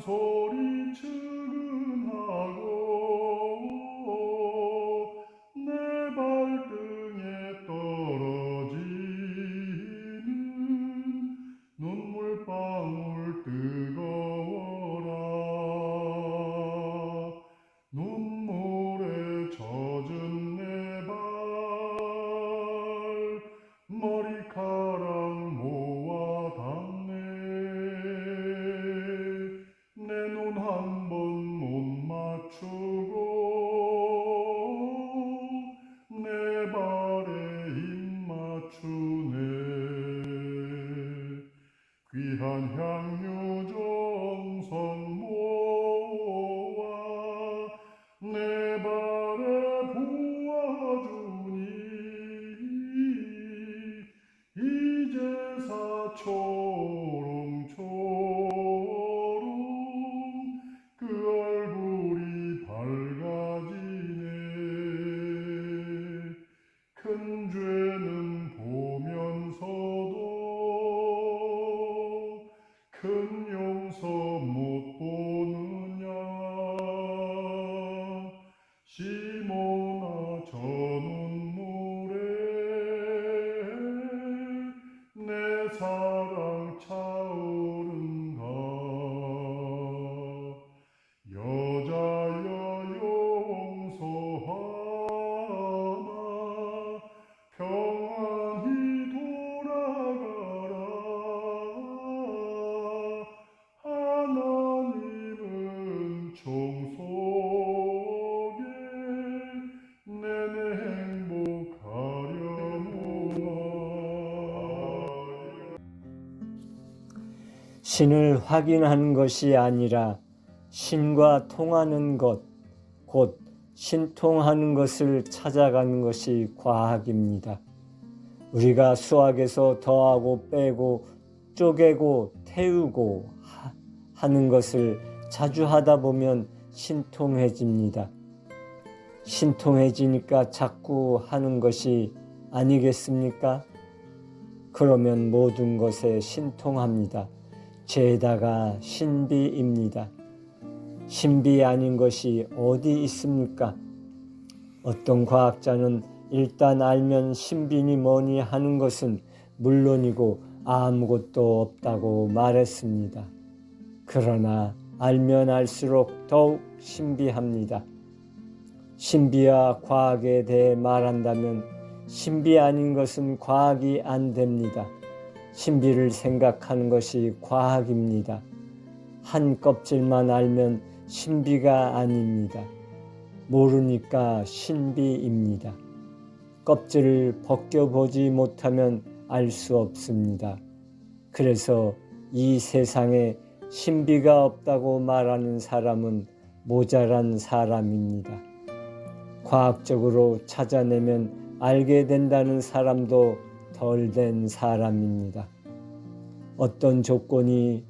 소리 측은하고 내 발등에 떨어지는 눈물방울 뜨거워라. 눈물에 젖은 내 발 머리카락 모아 닿네. 내 눈 한 번 못 맞추고 내 발에 입 맞추네. 귀한 향유 정성 모아 내 발에 부어주니 이제사 초롱초롱 그 얼굴이 밝아지네. 큰 죄는 보면서도 큰 용서 못 보느냐. 시몬아, 저 눈물에 내 사랑 차오른가. 여자여 용서하나. 평안히 돌아가라. 하나님은 종속에 내내 행복하려무나. 신을 확인하는 것이 아니라 신과 통하는 것, 곧 신통하는 것을 찾아가는 것이 과학입니다. 우리가 수학에서 더하고 빼고 쪼개고 태우고 하는 것을 자주 하다 보면 신통해집니다. 신통해지니까 자꾸 하는 것이 아니겠습니까? 그러면 모든 것에 신통합니다. 죄다가 신비입니다. 신비 아닌 것이 어디 있습니까? 어떤 과학자는 일단 알면 신비니 뭐니 하는 것은 물론이고 아무것도 없다고 말했습니다. 그러나 알면 알수록 더욱 신비합니다. 신비와 과학에 대해 말한다면 신비 아닌 것은 과학이 안 됩니다. 신비를 생각하는 것이 과학입니다. 한 껍질만 알면 신비가 아닙니다. 모르니까 신비입니다. 껍질을 벗겨보지 못하면 알 수 없습니다. 그래서 이 세상에 신비가 없다고 말하는 사람은 모자란 사람입니다. 과학적으로 찾아내면 알게 된다는 사람도 덜 된 사람입니다. 어떤 조건이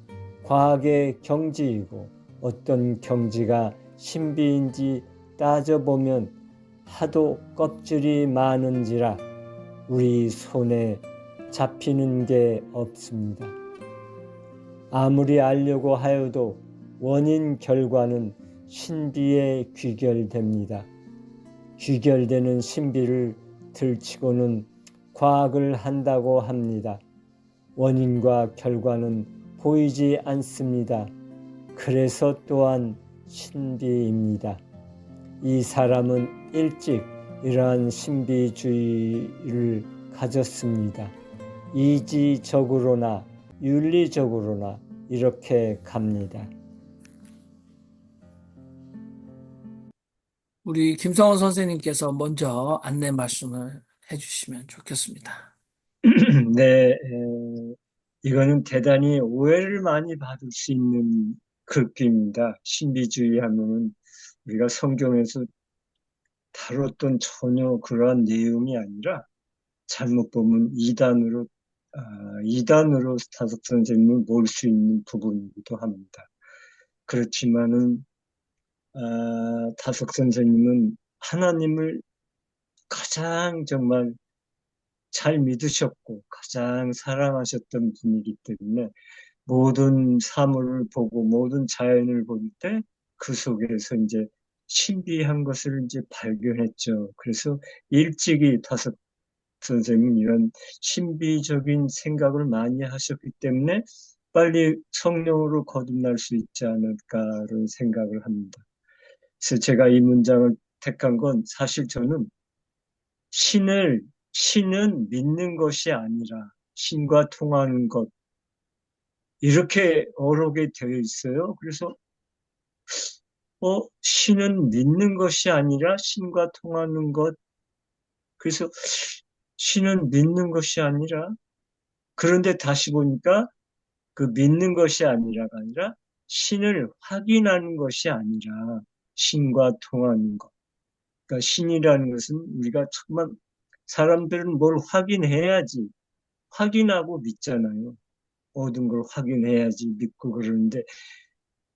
과학의 경지이고 어떤 경지가 신비인지 따져보면 하도 껍질이 많은지라 우리 손에 잡히는 게 없습니다. 아무리 알려고 하여도 원인 결과는 신비에 귀결됩니다. 귀결되는 신비를 들치고는 과학을 한다고 합니다. 원인과 결과는 보이지 않습니다. 그래서 또한 신비입니다. 이 사람은 일찍 이러한 신비주의를 가졌습니다. 이지적으로나 윤리적으로나 이렇게 갑니다. 우리 김성원 선생님께서 먼저 안내 말씀을 해주시면 좋겠습니다. 네, 이거는 대단히 오해를 많이 받을 수 있는 글귀입니다. 신비주의 하면은 우리가 성경에서 다뤘던 전혀 그러한 내용이 아니라 잘못 보면 이단으로 다섯 선생님을 몰 수 있는 부분이기도 합니다. 그렇지만은 다섯 선생님은 하나님을 가장 정말 잘 믿으셨고 가장 사랑하셨던 분이기 때문에 모든 사물을 보고 모든 자연을 볼 때 그 속에서 이제 신비한 것을 이제 발견했죠. 그래서 일찍이 다섯 선생님 이런 신비적인 생각을 많이 하셨기 때문에 빨리 성령으로 거듭날 수 있지 않을까라는 생각을 합니다. 그래서 제가 이 문장을 택한 건 사실 저는 신은 믿는 것이 아니라 신과 통하는 것, 이렇게 어록에 되어 있어요. 그래서, 신은 믿는 것이 아니라 신과 통하는 것. 그래서 신은 믿는 것이 아니라, 그런데 다시 보니까 그 믿는 것이 아니라가 아니라 신을 확인하는 것이 아니라 신과 통하는 것. 그러니까 신이라는 것은 우리가 정말 사람들은 뭘 확인해야지 확인하고 믿잖아요. 모든 걸 확인해야지 믿고 그러는데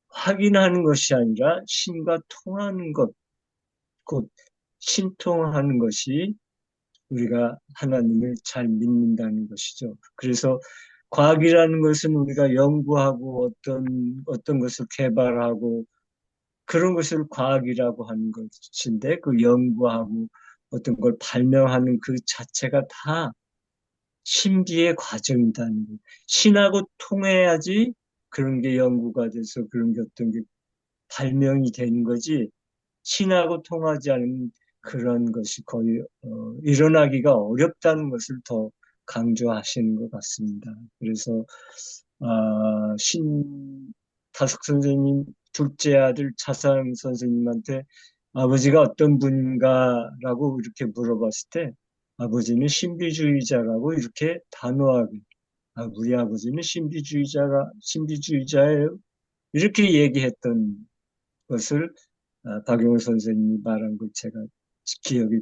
확인하는 것이 아니라 신과 통하는 것, 곧 신통하는 것이 우리가 하나님을 잘 믿는다는 것이죠. 그래서 과학이라는 것은 우리가 연구하고 어떤 것을 개발하고 그런 것을 과학이라고 하는 것인데 그 연구하고 어떤 걸 발명하는 그 자체가 다 신비의 과정이다는 거예요. 신하고 통해야지 그런 게 연구가 돼서 그런 게 어떤 게 발명이 되는 거지 신하고 통하지 않은 그런 것이 거의 일어나기가 어렵다는 것을 더 강조하시는 것 같습니다. 그래서 타석 선생님 둘째 아들 차상 선생님한테 아버지가 어떤 분인가라고 이렇게 물어봤을 때 아버지는 신비주의자라고 이렇게 단호하게 우리 아버지는 신비주의자예요. 이렇게 얘기했던 것을 박용호 선생님이 말한 걸 제가 기억이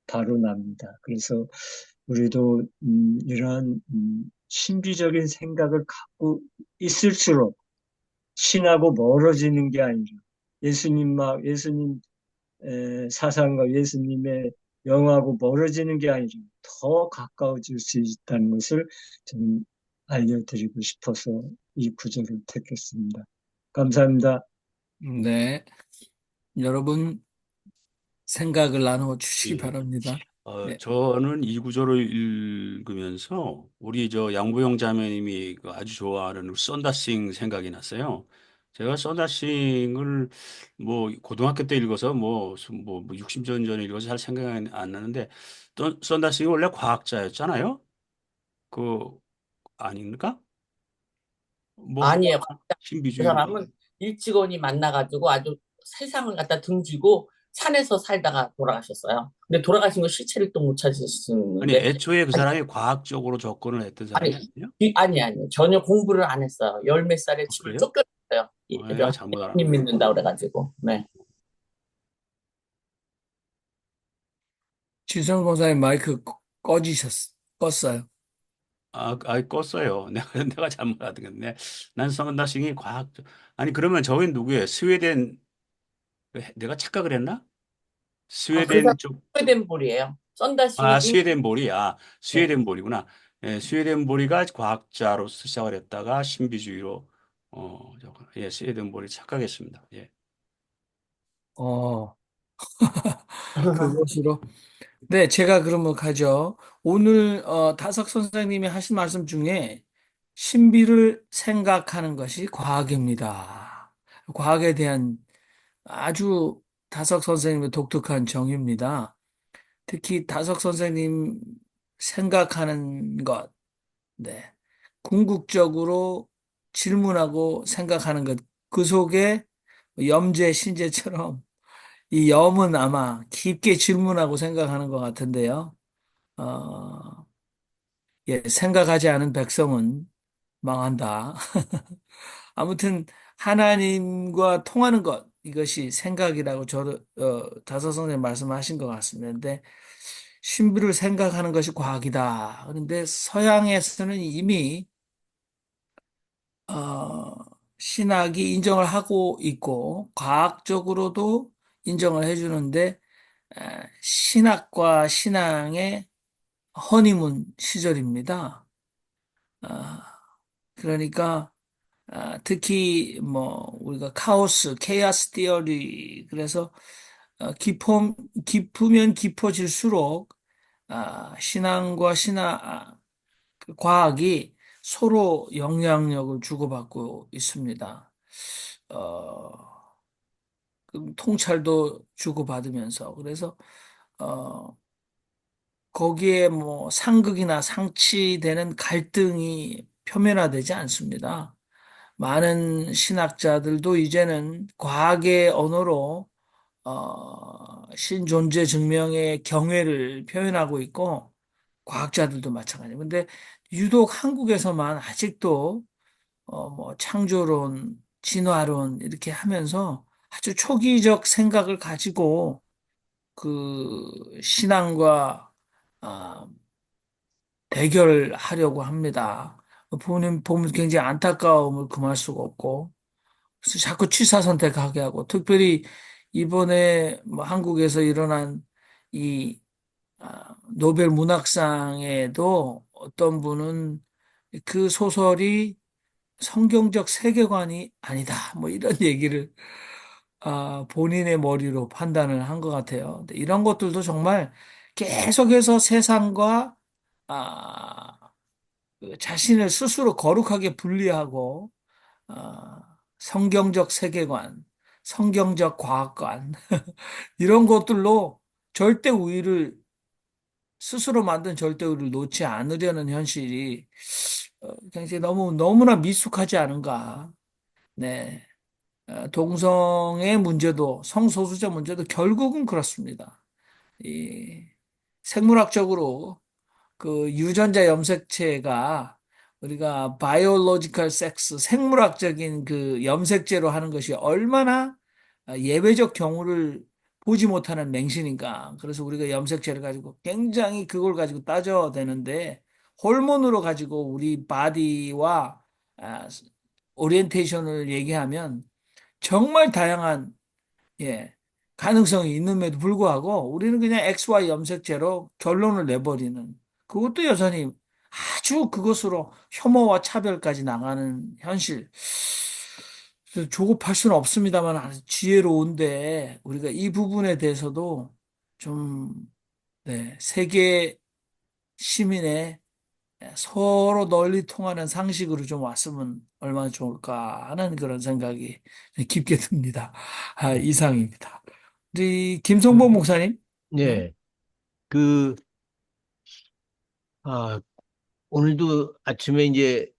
바로 납니다. 그래서 우리도 이러한 신비적인 생각을 갖고 있을수록 신하고 멀어지는 게 아니라 예수님 사상과 예수님의 영하고 멀어지는 게 아니라 더 가까워질 수 있다는 것을 저는 알려드리고 싶어서 이 구절을 택했습니다. 감사합니다. 네. 여러분 생각을 나누어 주시기 예. 바랍니다. 네. 저는 이 구절을 읽으면서 우리 저 양부영 자매님이 그 아주 좋아하는 썬다싱 생각이 났어요. 제가 썬다싱을 뭐 고등학교 때 읽어서 뭐 60년 전에 읽어서 잘 생각이 안 나는데 썬다싱이 원래 과학자였잖아요. 그 아닙니까? 뭐 아니에요. 그 신비주의 사람은 일찍원이 만나가지고 아주 세상을 갖다 등지고 산에서 살다가 돌아가셨어요. 근데 돌아가신 거 시체를 또 못 아니 찾으시는데 애초에 그 아니 사람이 과학적으로 접근을 했던 사람이 아니 아니에요? 아니 전혀 공부를 안 했어요. 열 몇 살에 집을 그래요? 쫓겨났어요. 내가 잘못 님 알았나? 믿는다 그래가지고 네. 지성 권사님 마이크 껐어요. 껐어요. 내가 잘못 알았겠네. 난 썬다싱이 아니, 그러면 저긴 누구예요? 스웨덴, 내가 착각을 했나? 그 사람 스웨덴 쪽, 스웨덴 볼이에요. 썬다싱이 스웨덴 볼이, 네. 스웨덴 볼이구나. 예, 스웨덴 볼이가 과학자로서 시작을 했다가 신비주의로, 스웨덴 볼이 착각했습니다. 예. 어, 그것으로. 네, 제가 그러면 가죠. 오늘 다석 선생님이 하신 말씀 중에 신비를 생각하는 것이 과학입니다. 과학에 대한 아주 다석 선생님의 독특한 정의입니다. 특히 다석 선생님 생각하는 것, 네. 궁극적으로 질문하고 생각하는 것, 그 속에 염제, 신제처럼 이 염은 아마 깊게 질문하고 생각하는 것 같은데요. 어, 생각하지 않은 백성은 망한다. 아무튼 하나님과 통하는 것, 이것이 생각이라고 다섯 선생님 말씀하신 것 같습니다. 근데 신비를 생각하는 것이 과학이다. 그런데 서양에서는 이미 어, 신학이 인정을 하고 있고 과학적으로도 인정을 해주는데 신학과 신앙의 허니문 시절입니다. 아, 그러니까 특히 뭐 우리가 케이오스 티어리 그래서 깊으면 깊어질수록 신앙과 그 과학이 서로 영향력을 주고받고 있습니다. 어, 그 통찰도 주고받으면서 그래서 어, 거기에 뭐 상극이나 상치되는 갈등이 표면화되지 않습니다. 많은 신학자들도 이제는 과학의 언어로 신존재 증명의 경외를 표현하고 있고 과학자들도 마찬가지예요. 근데 유독 한국에서만 아직도 뭐 창조론, 진화론 이렇게 하면서 아주 초기적 생각을 가지고 그 신앙과 아, 대결하려고 합니다. 보면 굉장히 안타까움을 금할 수가 없고 그래서 자꾸 취사 선택하게 하고 특별히 이번에 뭐 한국에서 일어난 이 노벨 문학상에도 어떤 분은 그 소설이 성경적 세계관이 아니다. 뭐 이런 얘기를 본인의 머리로 판단을 한 것 같아요. 근데 이런 것들도 정말 계속해서 세상과 아, 그 자신을 스스로 거룩하게 분리하고 성경적 세계관, 성경적 과학관 이런 것들로 절대 우위를 스스로 만든 절대 우위를 놓지 않으려는 현실이 굉장히 너무나 미숙하지 않은가. 네. 동성의 문제도 성소수자 문제도 결국은 그렇습니다. 이 생물학적으로 그 유전자 염색체가 우리가 바이올로지컬 섹스 생물학적인 그 염색제로 하는 것이 얼마나 예외적 경우를 보지 못하는 맹신인가. 그래서 우리가 염색체를 가지고 굉장히 그걸 가지고 따져대는데 호르몬으로 가지고 우리 바디와 아, 오리엔테이션을 얘기하면 정말 다양한 예, 가능성이 있음에도 불구하고 우리는 그냥 XY 염색체로 결론을 내버리는 그것도 여전히 아주 그것으로 혐오와 차별까지 나가는 현실. 그래서 조급할 수는 없습니다만 아주 지혜로운데 우리가 이 부분에 대해서도 좀 네, 세계 시민의 서로 널리 통하는 상식으로 좀 왔으면 얼마나 좋을까 하는 그런 생각이 깊게 듭니다. 이상입니다. 우리 김성봉 그, 목사님, 네, 네, 그, 아, 오늘도 아침에 이제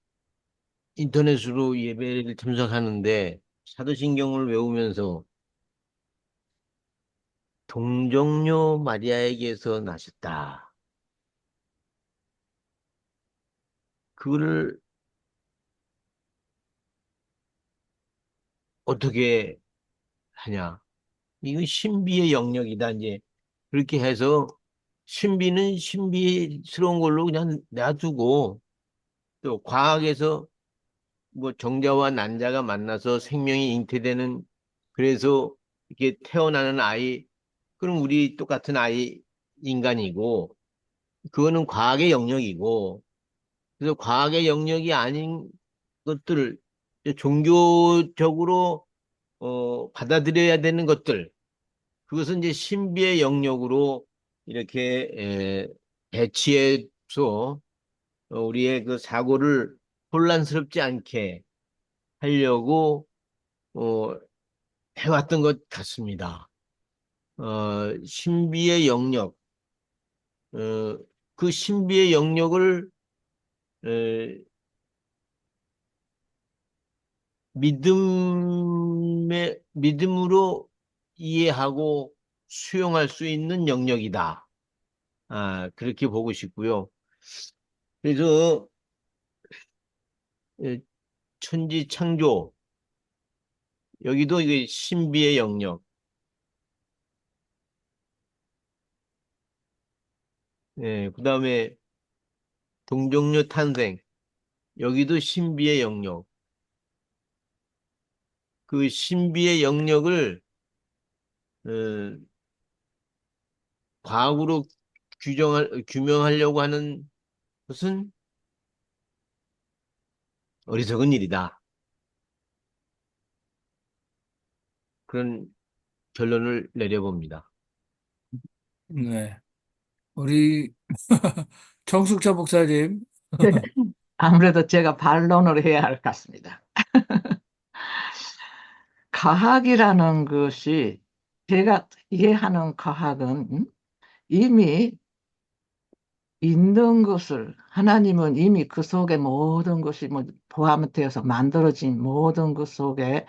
인터넷으로 예배를 참석하는데 사도신경을 외우면서 동정녀 마리아에게서 나셨다. 그거를 어떻게 하냐. 이거 신비의 영역이다. 이제 그렇게 해서 신비는 신비스러운 걸로 그냥 놔두고 또 과학에서 뭐 정자와 난자가 만나서 생명이 잉태되는 그래서 이렇게 태어나는 아이 그럼 우리 똑같은 아이 인간이고 그거는 과학의 영역이고 그래서 과학의 영역이 아닌 것들을 종교적으로 받아들여야 되는 것들 그것은 이제 신비의 영역으로 이렇게 배치해서 우리의 그 사고를 혼란스럽지 않게 하려고 어, 해왔던 것 같습니다. 신비의 영역, 어, 그 신비의 영역을 믿음으로 이해하고 수용할 수 있는 영역이다. 그렇게 보고 싶고요. 그래서 에, 천지 창조, 여기도 이게 신비의 영역, 그 다음에 동정녀 탄생, 여기도 신비의 영역. 그 신비의 영역을 어, 과학으로 규명하려고 하는 것은 어리석은 일이다. 그런 결론을 내려봅니다. 네. 우리 정숙자 목사님. 네, 아무래도 제가 반론을 해야 할 것 같습니다. 과학이라는 것이 제가 이해하는 과학은 이미 있는 것을 하나님은 이미 그 속에 모든 것이 뭐 포함되어서 만들어진 모든 것 속에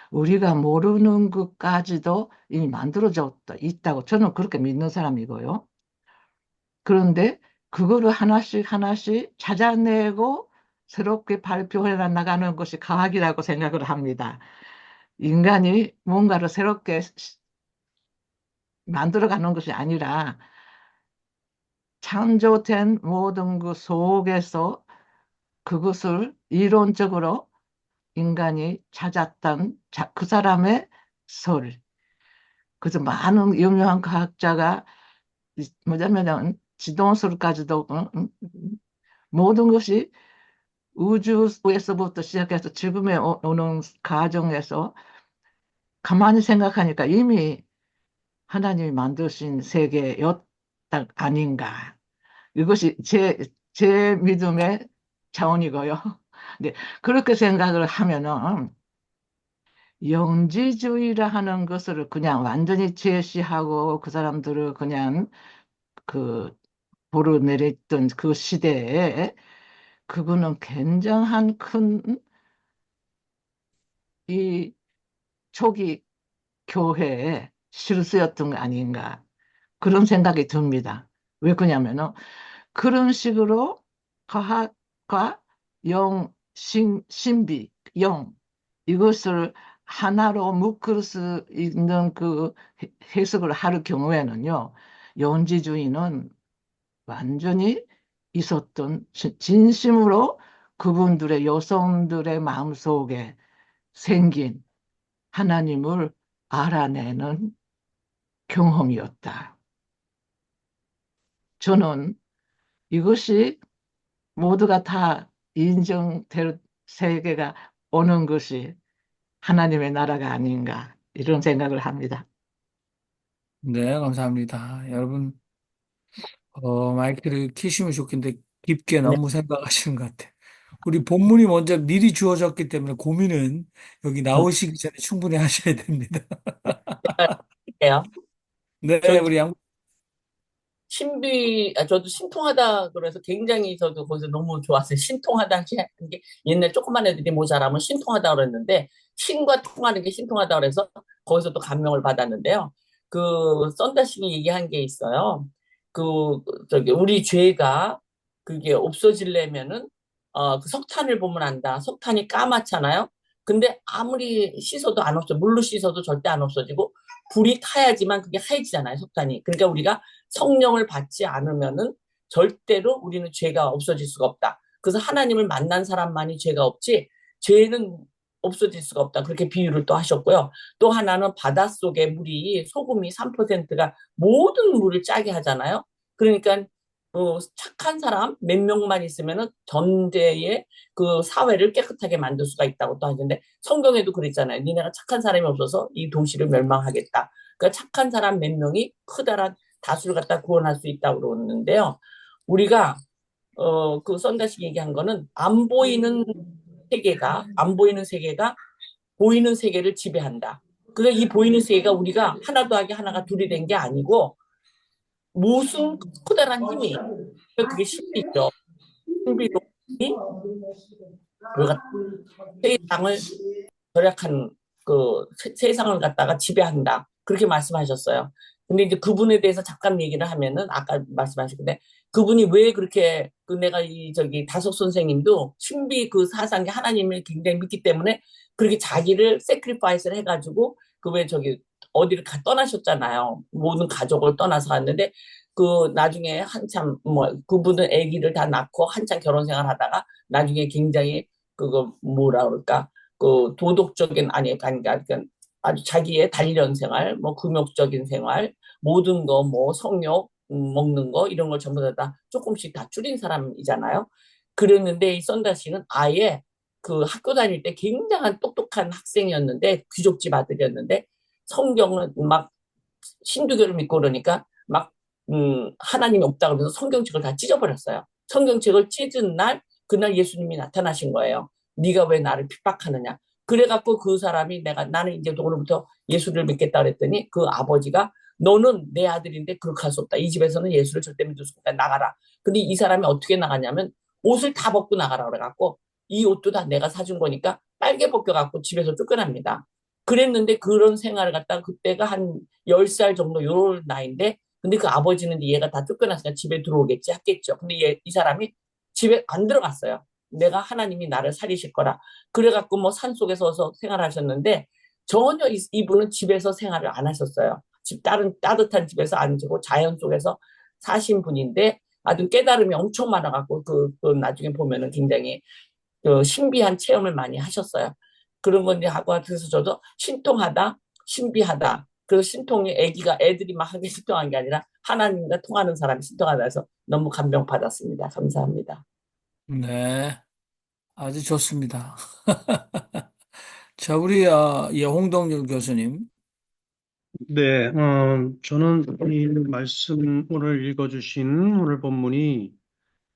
우리가 모르는 것까지도 이미 만들어져 있다고 저는 그렇게 믿는 사람이고요. 그런데 그거를 하나씩 하나씩 찾아내고 새롭게 발표해 나가는 것이 과학이라고 생각을 합니다. 인간이 뭔가를 새롭게 만들어가는 것이 아니라 창조된 모든 그 속에서 그것을 이론적으로 인간이 찾았던 그 사람의 설. 그래서 많은 유명한 과학자가 뭐냐면은 지동설까지도 모든 것이 우주에서부터 시작해서 지금에 오는 과정에서 가만히 생각하니까 이미 하나님이 만드신 세계였다 아닌가. 이것이 제 믿음의 차원이고요. 네, 그렇게 생각을 하면은 영지주의라 하는 것을 그냥 완전히 제시하고 그 사람들을 그냥 그 보르내렸던 그 시대에 그거는 굉장한 큰 이 초기 교회의 실수였던 거 아닌가 그런 생각이 듭니다. 왜 그러냐면은 그런 식으로 과학과 신비, 영 이것을 하나로 묶을 수 있는 그 해석을 할 경우에는요, 영지주의는 완전히 있었던 진심으로 그분들의 여성들의 마음속에 생긴 하나님을 알아내는 경험이었다. 저는 이것이 모두가 다 인정될 세계가 오는 것이 하나님의 나라가 아닌가 이런 생각을 합니다. 네, 감사합니다. 여러분, 마이크를 키시면 좋겠는데 깊게 네. 너무 생각하시는 것 같아요. 우리 본문이 먼저 미리 주어졌기 때문에 고민은 여기 나오시기 전에 충분히 하셔야 됩니다. 해요. 네, 저기 우리 저도 신통하다 그래서 굉장히 저도 거기서 너무 좋았어요. 신통하다 하는 게 옛날 조그만 애들이 뭐 잘하면 신통하다 그랬는데 신과 통하는 게 신통하다 그래서 거기서 또 감명을 받았는데요. 그 썬다싱이 얘기한 게 있어요. 그 저기 우리 죄가 그게 없어지려면은 그 석탄을 보면 안다. 석탄이 까맣잖아요. 근데 아무리 씻어도 안 없어. 물로 씻어도 절대 안 없어지고 불이 타야지만 그게 하얘지잖아요, 석탄이. 그러니까 우리가 성령을 받지 않으면은 절대로 우리는 죄가 없어질 수가 없다. 그래서 하나님을 만난 사람만이 죄가 없지, 죄는 없어질 수가 없다. 그렇게 비유를 또 하셨고요. 또 하나는 바닷속에 물이, 소금이 3%가 모든 물을 짜게 하잖아요. 그러니까 착한 사람 몇 명만 있으면은 전대의 그 사회를 깨끗하게 만들 수가 있다고 또 하는데 성경에도 그랬잖아요. 니네가 착한 사람이 없어서 이 도시를 멸망하겠다. 그러니까 착한 사람 몇 명이 커다란 다수를 갖다 구원할 수 있다고 그러는데요. 우리가 그 썬다시 얘기한 거는 안 보이는 세계가 보이는 세계를 지배한다. 그러니까 이 보이는 세계가 우리가 하나 더하기 하나가 둘이 된 게 아니고 무슨 커다란 힘이 그게 신비죠. 신비로 우리가 세상을 절약한 그 세상을 갖다가 지배한다. 그렇게 말씀하셨어요. 근데 이제 그분에 대해서 잠깐 얘기를 하면은 아까 말씀하셨는데 그분이 왜 그렇게 그 내가 이 저기 다속 선생님도 신비 그 사상에 하나님을 굉장히 믿기 때문에 그렇게 자기를 세크리파이스를 해가지고 그 왜 저기 어디를 떠나셨잖아요. 모든 가족을 떠나서 갔는데 그 나중에 한참 뭐 그분은 아기를 다 낳고 한참 결혼 생활 하다가 나중에 굉장히 그거 뭐라 그럴까 그 도덕적인 아니 그러니까 아주 자기의 단련 생활, 뭐 금욕적인 생활, 모든 거 뭐 성욕, 먹는 거 이런 걸 전부 다 조금씩 다 줄인 사람이잖아요. 그랬는데 이 썬다 씨는 아예 그 학교 다닐 때 굉장한 똑똑한 학생이었는데 귀족집 아들이었는데 성경은 막 신두교를 믿고 그러니까 막 하나님이 없다 그러면서 성경책을 다 찢어버렸어요. 성경책을 찢은 날 그날 예수님이 나타나신 거예요. 네가 왜 나를 핍박하느냐. 그래갖고 그 사람이 나는 이제 오늘부터 예수를 믿겠다 그랬더니 그 아버지가 너는 내 아들인데 그렇게 할 수 없다. 이 집에서는 예수를 절대 믿을 수 없다. 나가라. 근데 이 사람이 어떻게 나가냐면 옷을 다 벗고 나가라 그래갖고 이 옷도 다 내가 사준 거니까 빨개 벗겨갖고 집에서 쫓겨납니다. 그랬는데 그런 생활을 갖다가 그때가 한 10살 정도 요럴 나이인데 근데 그 아버지는 얘가 다 쫓겨났으니까 집에 들어오겠지 했겠죠. 근데 이 사람이 집에 안 들어갔어요. 내가 하나님이 나를 살리실 거라. 그래갖고 뭐 산속에서 생활하셨는데 전혀 이분은 집에서 생활을 안 하셨어요. 다른 따뜻한 집에서 앉고 자연 속에서 사신 분인데 아주 깨달음이 엄청 많아갖고 그 나중에 보면은 굉장히 그 신비한 체험을 많이 하셨어요. 그런 건데 하고 그래서 저도 신통하다, 신비하다. 그래서 신통이 애들이 막 하게 신통한 게 아니라 하나님과 통하는 사람이 신통하다 해서 너무 감명받았습니다. 감사합니다. 네, 아주 좋습니다. 자, 우리 홍동률 교수님. 네, 저는 이 말씀 오늘 읽어주신 오늘 본문이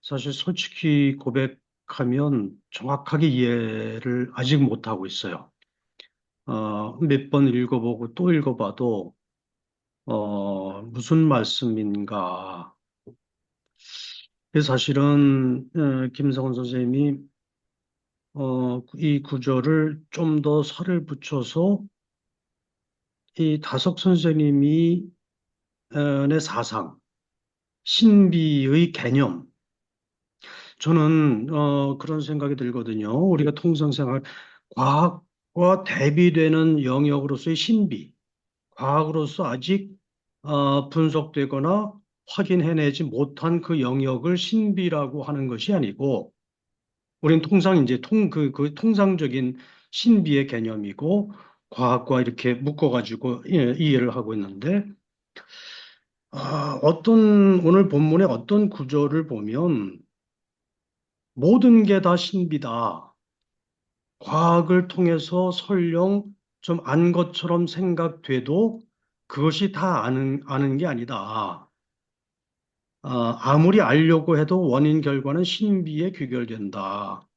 사실 솔직히 고백하면 정확하게 이해를 아직 못하고 있어요. 몇 번 읽어보고 또 읽어봐도, 무슨 말씀인가. 그래서 사실은, 김성원 선생님이, 이 구절을 좀 더 살을 붙여서 이 다석 선생님이, 의 사상, 신비의 개념, 저는 그런 생각이 들거든요. 우리가 통상생활 과학과 대비되는 영역으로서의 신비, 과학으로서 아직 분석되거나 확인해내지 못한 그 영역을 신비라고 하는 것이 아니고, 우리는 통상 이제 그 통상적인 신비의 개념이고, 과학과 이렇게 묶어가지고 이해를 하고 있는데, 오늘 본문의 어떤 구절을 보면 모든 게 다 신비다. 과학을 통해서 설령 좀 안 것처럼 생각돼도 그것이 다 아는 게 아니다. 아무리 알려고 해도 원인 결과는 신비에 귀결된다.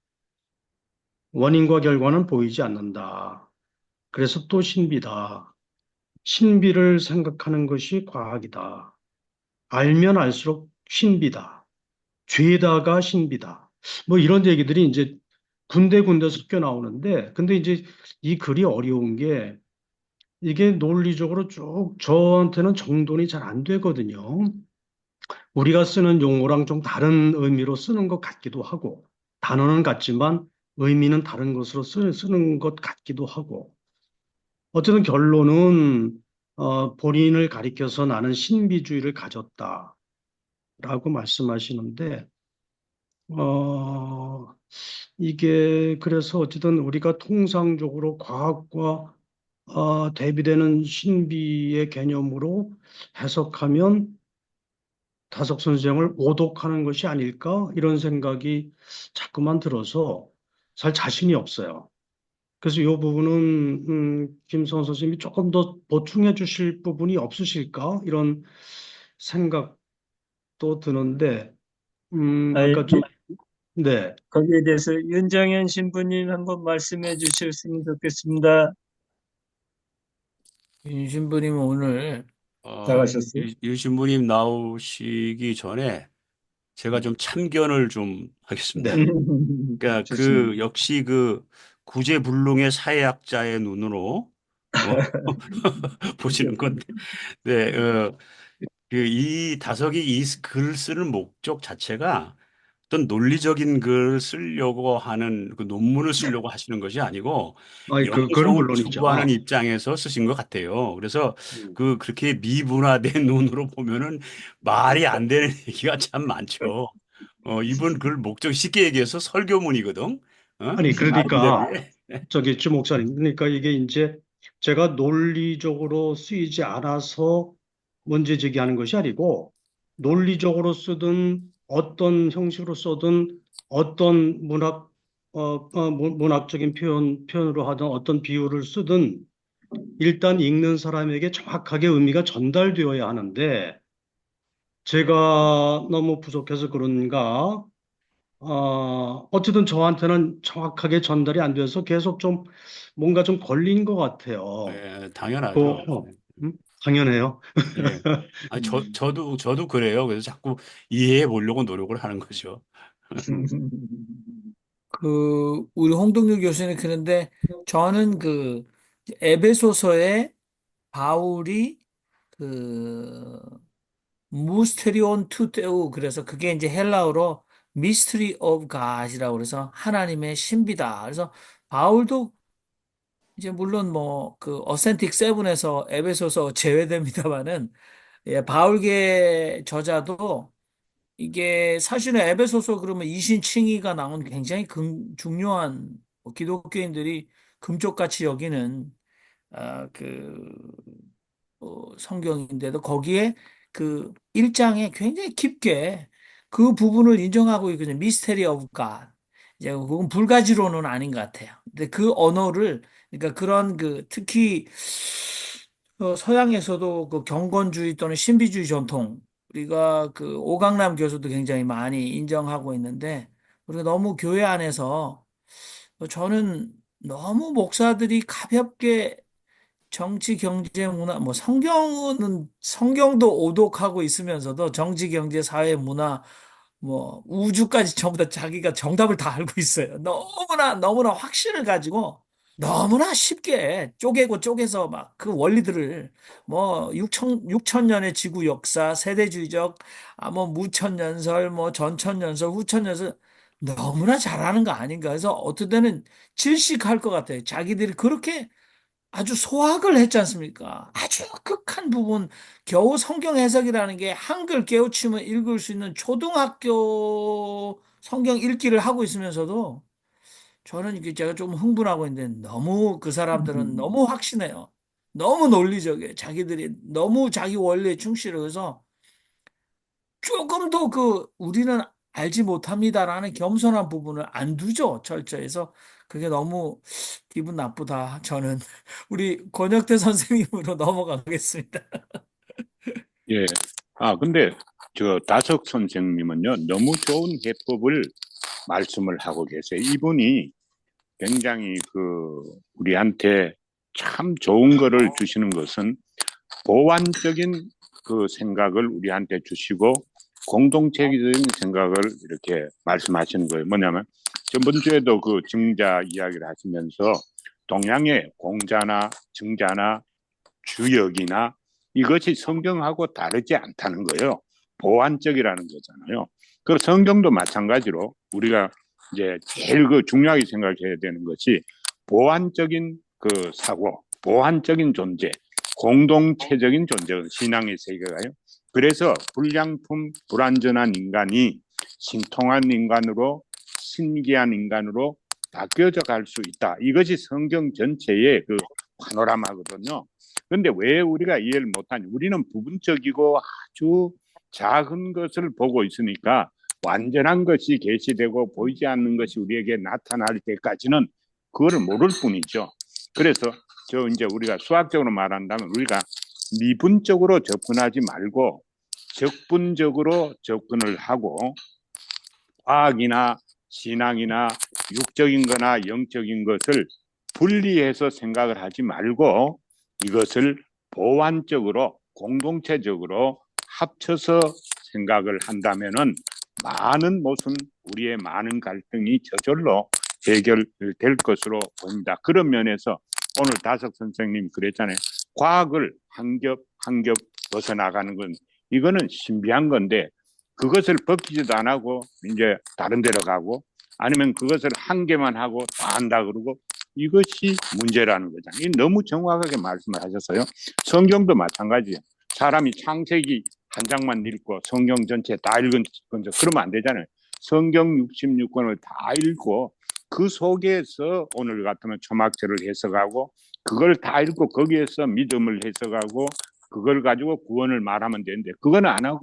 원인과 결과는 보이지 않는다. 그래서 또 신비다. 신비를 생각하는 것이 과학이다. 알면 알수록 신비다. 죄다가 신비다. 뭐 이런 얘기들이 이제 군데군데 섞여 나오는데, 근데 이제 이 글이 어려운 게 이게 논리적으로 쭉 저한테는 정돈이 잘 안 되거든요. 우리가 쓰는 용어랑 좀 다른 의미로 쓰는 것 같기도 하고, 단어는 같지만 의미는 다른 것으로 쓰는 것 같기도 하고, 어쨌든 결론은 본인을 가리켜서 나는 신비주의를 가졌다라고 말씀하시는데, 어, 이게 그래서 어쨌든 우리가 통상적으로 과학과 대비되는 신비의 개념으로 해석하면 다석 선생을 오독하는 것이 아닐까 이런 생각이 자꾸만 들어서 잘 자신이 없어요. 그래서 이 부분은 김성원 선생님이 조금 더 보충해 주실 부분이 없으실까 이런 생각도 드는데 아이, 아까 네. 거기에 대해서 윤정현 신부님 한번 말씀해 주셨으면 좋겠습니다. 윤 신부님 오늘 나가셨어요? 유 신부님 나오시기 전에 제가 좀 참견을 좀 하겠습니다. 네. 그러니까 좋습니다. 역시 구제불능의 사회학자의 눈으로 보시는 건데, 네, 이 다석이 이 글을 쓰는 목적 자체가 어떤 논리적인 글을 쓰려고 하는 그 논문을 쓰려고 하시는 것이 아니고 그건 영성을 물론이죠. 추구하는 입장에서 쓰신 것 같아요. 그래서 음. 그렇게 미분화된 눈으로 보면은 말이 안 되는 얘기가 참 많죠. 이분 글 목적 쉽게 얘기해서 설교문이거든. 아니, 그러니까, 아름대로에. 주 목사님. 그러니까 이게 이제 제가 논리적으로 쓰이지 않아서 문제 제기하는 것이 아니고, 논리적으로 쓰든 어떤 형식으로 써든 어떤 문학 문학적인 표현으로 하든 어떤 비유를 쓰든 일단 읽는 사람에게 정확하게 의미가 전달되어야 하는데 제가 너무 부족해서 그런가, 어쨌든 저한테는 정확하게 전달이 안 돼서 계속 좀 뭔가 좀 걸린 것 같아요. 예, 그, 당연하죠. 당연해요. 예. 아니, 저도 그래요. 그래서 자꾸 이해해 보려고 노력을 하는 거죠. 우리 홍동률 교수님 그런데 저는 에베소서에 바울이 그 무스테리온 투 테우 그래서 그게 이제 헬라어로 미스트리 오브 갓이라고 그래서 하나님의 신비다. 그래서 바울도 이제 물론 뭐 어센틱 세븐에서 에베소서 제외됩니다만은 예, 바울계 저자도 이게 사실은 에베소서 그러면 이신칭의가 나온 굉장히 중요한 기독교인들이 금쪽같이 여기는 아, 성경인데도 거기에 그 1장에 굉장히 깊게 그 부분을 인정하고 있거든요. 미스테리 오브 갓. 이제 그건 불가지로는 아닌 것 같아요. 근데 그 언어를 그러니까 그런 특히 서양에서도 그 경건주의 또는 신비주의 전통 우리가 오강남 교수도 굉장히 많이 인정하고 있는데 우리가 너무 교회 안에서 저는 너무 목사들이 가볍게 정치, 경제, 문화, 뭐 성경도 오독하고 있으면서도 정치, 경제, 사회, 문화, 뭐 우주까지 전부 다 자기가 정답을 다 알고 있어요. 너무나 확신을 가지고 너무나 쉽게 쪼개고 쪼개서 막 그 원리들을 뭐 6천 년의 지구 역사, 세대주의적, 뭐 무천년설, 뭐 전천년설, 후천년설 너무나 잘하는 거 아닌가. 그래서 어떨 때는 질식할 것 같아요. 자기들이 그렇게 아주 소학을 했지 않습니까? 아주 극한 부분, 겨우 성경 해석이라는 게 한글 깨우치면 읽을 수 있는 초등학교 성경 읽기를 하고 있으면서도 저는 이게 제가 좀 흥분하고 있는데 너무 그 사람들은 너무 확신해요. 너무 논리적이에요. 자기들이 너무 자기 원리에 충실해서 조금 더 우리는 알지 못합니다라는 겸손한 부분을 안 두죠. 철저해서 그게 너무 기분 나쁘다. 저는 우리 권혁태 선생님으로 넘어가겠습니다. 예. 근데 다석 선생님은요, 너무 좋은 해법을 말씀을 하고 계세요. 이분이 굉장히 우리한테 참 좋은 거를 주시는 것은 보완적인 생각을 우리한테 주시고 공동체적인 생각을 이렇게 말씀하시는 거예요. 뭐냐면 저번 주에도 증자 이야기를 하시면서 동양의 공자나 증자나 주역이나 이것이 성경하고 다르지 않다는 거예요. 보완적이라는 거잖아요. 그 성경도 마찬가지로 우리가 이제 제일 중요하게 생각해야 되는 것이 보완적인 사고, 보완적인 존재, 공동체적인 존재, 신앙의 세계가요. 그래서 불량품, 불완전한 인간이 신통한 인간으로, 신기한 인간으로 바뀌어져 갈 수 있다. 이것이 성경 전체의 파노라마거든요. 그런데 왜 우리가 이해를 못하니? 우리는 부분적이고 아주 작은 것을 보고 있으니까 완전한 것이 계시되고 보이지 않는 것이 우리에게 나타날 때까지는 그거를 모를 뿐이죠. 그래서 이제 우리가 수학적으로 말한다면 우리가 미분적으로 접근하지 말고 적분적으로 접근을 하고 과학이나 신앙이나 육적인 거나 영적인 것을 분리해서 생각을 하지 말고 이것을 보완적으로 공동체적으로 합쳐서 생각을 한다면은 우리의 많은 갈등이 저절로 해결될 것으로 보입니다. 그런 면에서 오늘 다석 선생님 그랬잖아요. 과학을 한 겹 벗어나가는 건 이거는 신비한 건데 그것을 벗기지도 안 하고 이제 다른 데로 가고 아니면 그것을 한 개만 하고 다 한다 그러고 이것이 문제라는 거잖아요. 너무 정확하게 말씀을 하셨어요. 성경도 마찬가지예요. 사람이 창세기 한 장만 읽고 성경 전체 다 읽은 건데 그러면 안 되잖아요. 성경 66권을 다 읽고 그 속에서 오늘 같으면 초막절을 해석하고 그걸 다 읽고 거기에서 믿음을 해석하고 그걸 가지고 구원을 말하면 되는데 그거는 안 하고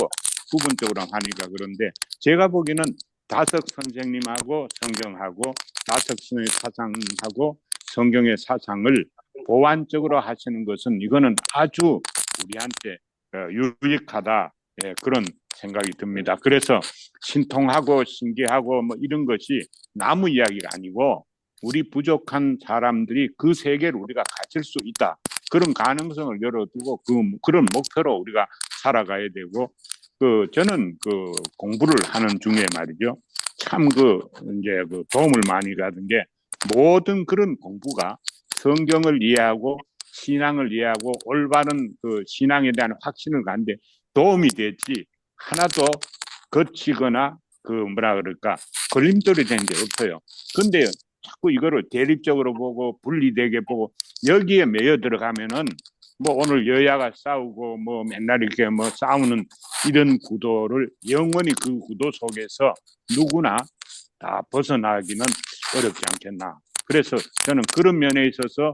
부분적으로 하니까 그런데 제가 보기에는 다석 선생님하고 성경하고 다석 선생의 사상하고 성경의 사상을 보완적으로 하시는 것은 이거는 아주 우리한테 유익하다, 예, 그런 생각이 듭니다. 그래서 신통하고 신기하고 뭐 이런 것이 나무 이야기가 아니고 우리 부족한 사람들이 그 세계를 우리가 가질 수 있다. 그런 가능성을 열어두고 그런 목표로 우리가 살아가야 되고, 저는 공부를 하는 중에 말이죠. 참 이제 도움을 많이 받은 게, 모든 그런 공부가 성경을 이해하고 신앙을 이해하고 올바른 신앙에 대한 확신을 갖는데 도움이 되지, 하나도 거치거나 뭐라 그럴까, 걸림돌이 된 게 없어요. 근데 자꾸 이거를 대립적으로 보고 분리되게 보고 여기에 매여 들어가면은 뭐 오늘 여야가 싸우고 뭐 맨날 이렇게 뭐 싸우는 이런 구도를 영원히 그 구도 속에서 누구나 다 벗어나기는 어렵지 않겠나. 그래서 저는 그런 면에 있어서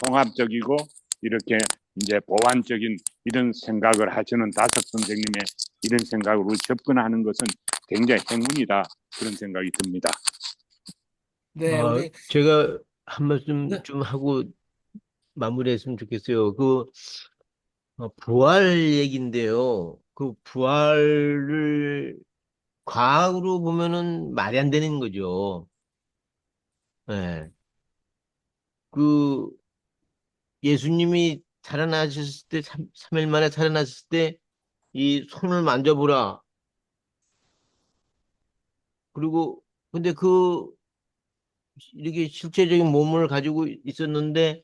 통합적이고 이렇게 이제 보완적인 이런 생각을 하시는 다섯 선생님의 이런 생각으로 접근하는 것은 굉장히 행운이다, 그런 생각이 듭니다. 네, 우리 제가 한 말씀 네. 좀 하고 마무리했으면 좋겠어요. 부활 얘기인데요. 그 부활을 과학으로 보면은 말이 안 되는 거죠. 예. 예수님이 살아나셨을 때, 3일 만에 살아나셨을 때, 이 손을 만져보라. 그리고, 근데 이렇게 실체적인 몸을 가지고 있었는데,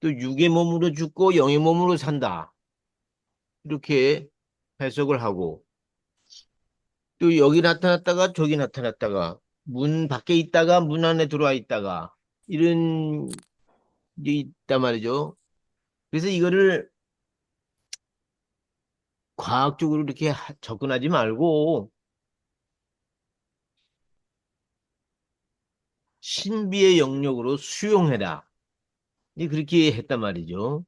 또 육의 몸으로 죽고 영의 몸으로 산다. 이렇게 해석을 하고, 또 여기 나타났다가 저기 나타났다가, 문 밖에 있다가 문 안에 들어와 있다가, 이런 게 있단 말이죠. 그래서 이거를 과학적으로 이렇게 접근하지 말고, 신비의 영역으로 수용해라. 그렇게 했단 말이죠.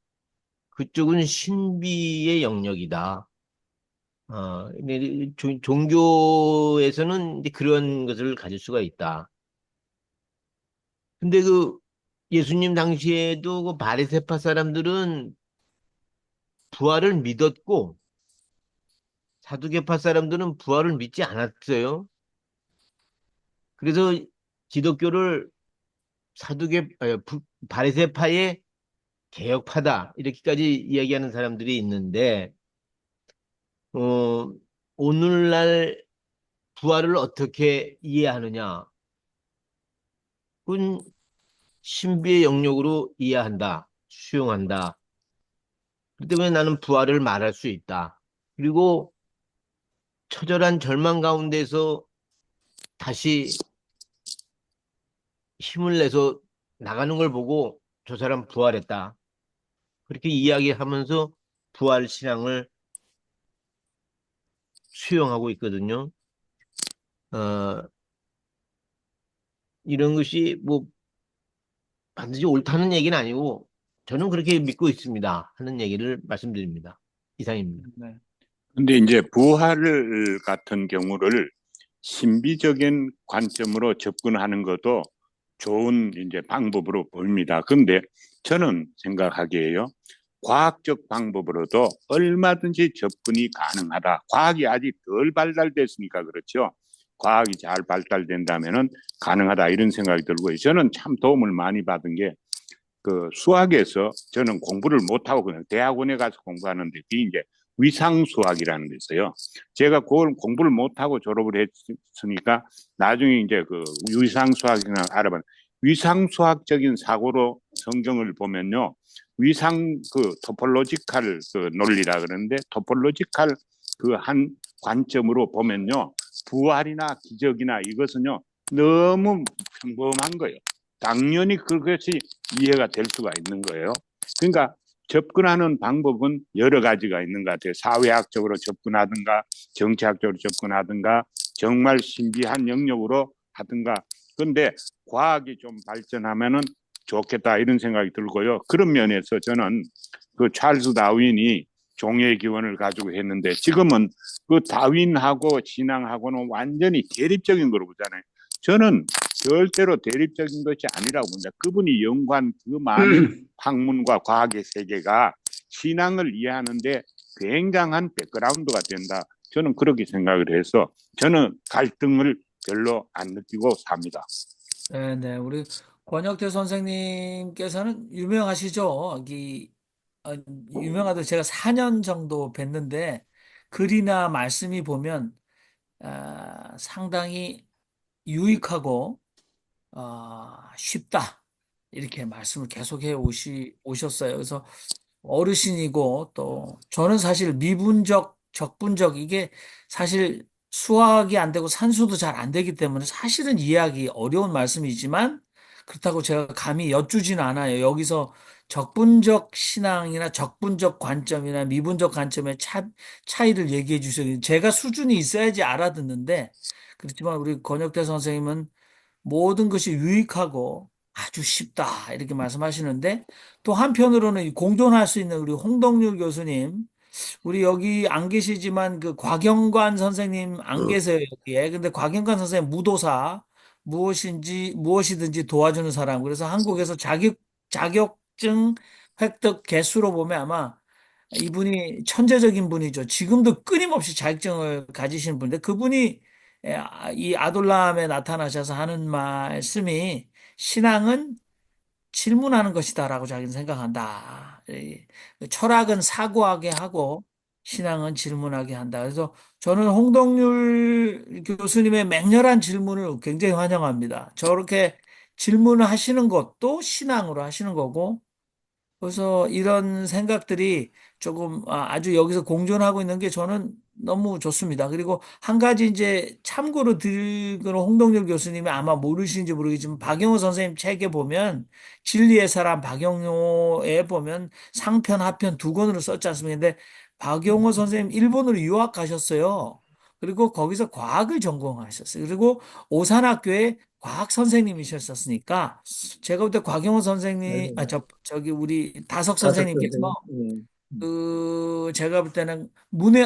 그쪽은 신비의 영역이다. 근데 종교에서는 이제 그런 것을 가질 수가 있다. 근데 예수님 당시에도 바리새파 사람들은 부활을 믿었고, 사두개파 사람들은 부활을 믿지 않았어요. 그래서 기독교를 바리새파의 개혁파다, 이렇게까지 이야기하는 사람들이 있는데, 오늘날 부활을 어떻게 이해하느냐? 그건 신비의 영역으로 이해한다, 수용한다. 그렇기 때문에 나는 부활을 말할 수 있다. 그리고 처절한 절망 가운데서 다시 힘을 내서 나가는 걸 보고 저 사람 부활했다, 그렇게 이야기하면서 부활 신앙을 수용하고 있거든요. 이런 것이 뭐 반드시 옳다는 얘기는 아니고 저는 그렇게 믿고 있습니다 하는 얘기를 말씀드립니다. 이상입니다. 네. 근데 이제 부활 같은 경우를 신비적인 관점으로 접근하는 것도 좋은 이제 방법으로 보입니다. 근데 저는 생각하기에요, 과학적 방법으로도 얼마든지 접근이 가능하다. 과학이 아직 덜 발달됐으니까 그렇죠. 과학이 잘 발달된다면은 가능하다, 이런 생각이 들고요. 저는 참 도움을 많이 받은 게 수학에서 저는 공부를 못하고 그냥 대학원에 가서 공부하는데 그게 이제 위상수학이라는 게 있어요. 제가 그걸 공부를 못하고 졸업을 했으니까 나중에 이제 위상수학이나 알아봤는데, 위상수학적인 사고로 성경을 보면요, 위상 토폴로지칼 논리라 그러는데, 토폴로지칼 한 관점으로 보면요, 부활이나 기적이나 이것은요 너무 평범한 거예요. 당연히 그것이 이해가 될 수가 있는 거예요. 그러니까 접근하는 방법은 여러 가지가 있는 것 같아요. 사회학적으로 접근하든가 정치학적으로 접근하든가 정말 신비한 영역으로 하든가. 그런데 과학이 좀 발전하면은 좋겠다, 이런 생각이 들고요. 그런 면에서 저는 찰스 다윈이 종의 기원을 가지고 했는데 지금은 그 다윈하고 신앙하고는 완전히 대립적인 거로 보잖아요. 저는 절대로 대립적인 것이 아니라고 봅니다. 그분이 연구한 그 많은 학문과 과학의 세계가 신앙을 이해하는데 굉장한 백그라운드가 된다. 저는 그렇게 생각을 해서 저는 갈등을 별로 안 느끼고 삽니다. 네, 네. 우리 권혁태 선생님께서는 유명하시죠? 유명하다. 제가 4년 정도 뵀는데 글이나 말씀이 보면 상당히 유익하고 쉽다. 이렇게 말씀을 계속해 오셨어요. 그래서 어르신이고 또 저는 사실 미분적, 적분적 이게 사실 수학이 안 되고 산수도 잘 안 되기 때문에 사실은 이해하기 어려운 말씀이지만 그렇다고 제가 감히 여쭈지는 않아요. 여기서 적분적 신앙이나 적분적 관점이나 미분적 관점의 차이를 얘기해 주세요. 제가 수준이 있어야지 알아듣는데 그렇지만 우리 권혁대 선생님은 모든 것이 유익하고 아주 쉽다 이렇게 말씀하시는데 또 한편으로는 공존할 수 있는 우리 홍덕률 교수님 우리 여기 안 계시지만 그 곽영관 선생님 안 계세요 여기에. 근데 곽영관 선생님 무도사 무엇이든지 도와주는 사람. 그래서 한국에서 자격증 획득 개수로 보면 아마 이분이 천재적인 분이죠. 지금도 끊임없이 자격증을 가지신 분인데 그분이 이 아둘람에 나타나셔서 하는 말씀이 신앙은 질문하는 것이다라고 자기는 생각한다. 철학은 사고하게 하고 신앙은 질문하게 한다. 그래서 저는 홍덕률 교수님의 맹렬한 질문을 굉장히 환영합니다. 저렇게 질문을 하시는 것도 신앙으로 하시는 거고 그래서 이런 생각들이 조금 아주 여기서 공존하고 있는 게 저는 너무 좋습니다. 그리고 한 가지 이제 참고로 드리는 홍동열 교수님이 아마 모르시는지 모르겠지만 박영호 선생님 책에 보면 진리의 사람 박영호에 보면 상편 하편 두 권으로 썼지 않습니까? 근데 박영호 선생님 일본으로 유학 가셨어요. 그리고 거기서 과학을 전공하셨어요. 그리고 오산학교에 과학 선생님이셨었으니까 제가 볼 때 곽영호 선생님, 네. 저기 우리 다석 다섯 선생님께서 선생님, 제가 볼 때는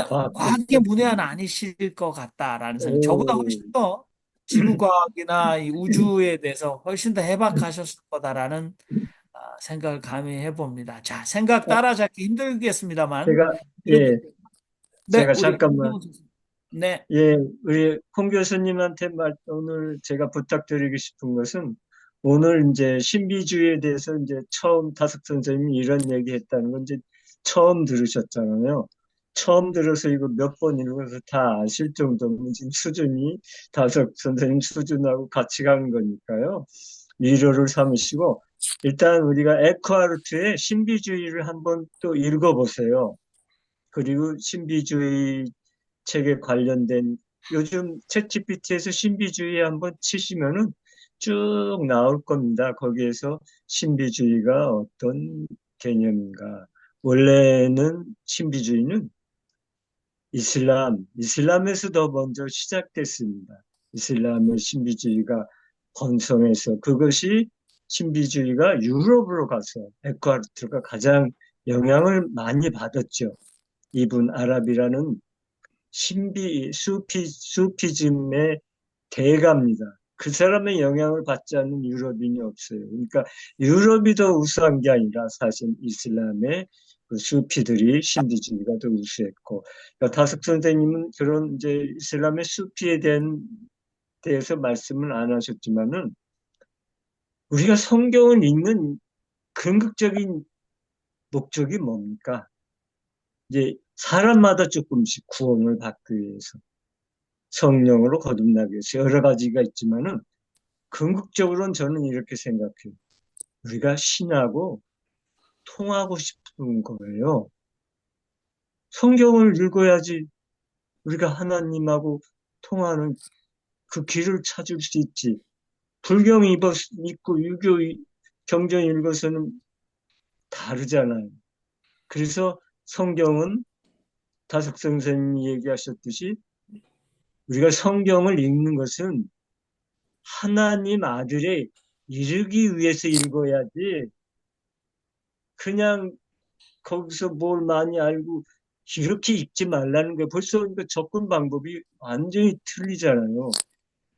과학적, 과학의 문외한 아니실 것 같다라는 생각. 저보다 오, 훨씬 더 지구과학이나 이 우주에 대해서 훨씬 더 해박하셨을 거다라는 생각을 감히 해봅니다. 자, 생각 아, 따라잡기 힘들겠습니다만, 제가, 이렇게, 예, 네, 제가 우리, 잠깐만, 네, 예, 우리 홍 교수님한테 오늘 제가 부탁드리고 싶은 것은 오늘 이제 신비주의에 대해서 이제 처음 다섯 선생님이 이런 얘기 했다는 건 이제 처음 들으셨잖아요. 처음 들어서 이거 몇 번 읽어서 다 아실 정도면 지금 수준이 다섯 선생님 수준하고 같이 가는 거니까요. 위로를 삼으시고 일단 우리가 에크하르트의 신비주의를 한번 또 읽어보세요. 그리고 신비주의 책에 관련된 요즘 챗GPT에서 신비주의 한번 치시면은 쭉 나올 겁니다. 거기에서 신비주의가 어떤 개념인가. 원래는 신비주의는 이슬람에서 더 먼저 시작됐습니다. 이슬람의 신비주의가 번성해서 그것이 신비주의가 유럽으로 가서 에크하르트가 가장 영향을 많이 받았죠. 이분 아랍이라는 수피즘의 대가입니다. 그 사람의 영향을 받지 않는 유럽인이 없어요. 그러니까 유럽이 더 우수한 게 아니라 사실 이슬람의 그 수피들이 신비주의가 더 우수했고, 그러니까 다섯 선생님은 그런 이제 이슬람의 수피에 대해서 말씀을 안 하셨지만은 우리가 성경을 읽는 근극적인 목적이 뭡니까? 이제 사람마다 조금씩 구원을 받기 위해서. 성령으로 거듭나기 위해서 여러 가지가 있지만은 궁극적으로는 저는 이렇게 생각해요. 우리가 신하고 통하고 싶은 거예요. 성경을 읽어야지 우리가 하나님하고 통하는 그 길을 찾을 수 있지. 불경 읽고 유교 경전 읽어서는 다르잖아요. 그래서 성경은 다석 선생님이 얘기하셨듯이 우리가 성경을 읽는 것은 하나님 아들에 이르기 위해서 읽어야지 그냥 거기서 뭘 많이 알고 이렇게 읽지 말라는 게 벌써 그 접근 방법이 완전히 틀리잖아요.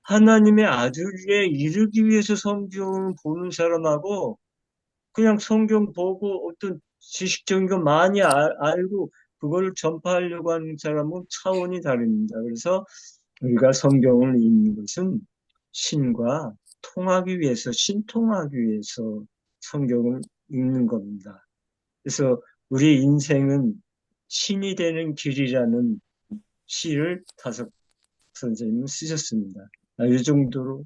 하나님의 아들에 이르기 위해서 성경을 보는 사람하고 그냥 성경 보고 어떤 지식적인 거 많이 알고 그걸 전파하려고 하는 사람은 차원이 다릅니다. 그래서 우리가 성경을 읽는 것은 신과 통하기 위해서, 신통하기 위해서 성경을 읽는 겁니다. 그래서 우리 인생은 신이 되는 길이라는 시를 다섯 선생님은 쓰셨습니다. 이 정도로 네,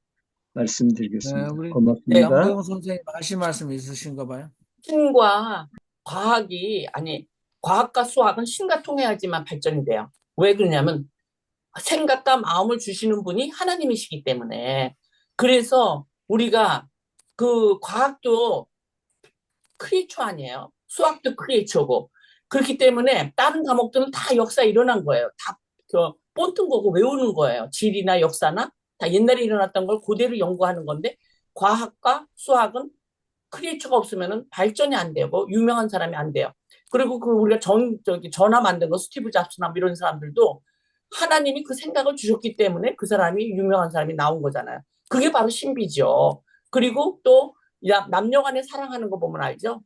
말씀드리겠습니다. 우리 네, 고맙습니다. 양보영 선생님 하실 말씀 있으신가 봐요. 신과 과학이, 아니, 과학과 수학은 신과 통해야지만 발전이 돼요. 왜 그러냐면 생각과 마음을 주시는 분이 하나님이시기 때문에. 그래서 우리가 그 과학도 크리에이처 아니에요. 수학도 크리에이처고. 그렇기 때문에 다른 과목들은 다 역사에 일어난 거예요. 다 본뜬 거고 외우는 거예요. 지리나 역사나 다 옛날에 일어났던 걸 그대로 연구하는 건데 과학과 수학은 크리에이처가 없으면 발전이 안 되고 유명한 사람이 안 돼요. 그리고 그 우리가 전화 만든 거 스티브 잡스나 뭐 이런 사람들도 하나님이 그 생각을 주셨기 때문에 그 사람이 유명한 사람이 나온 거잖아요. 그게 바로 신비죠. 그리고 또 남녀 간에 사랑하는 거 보면 알죠?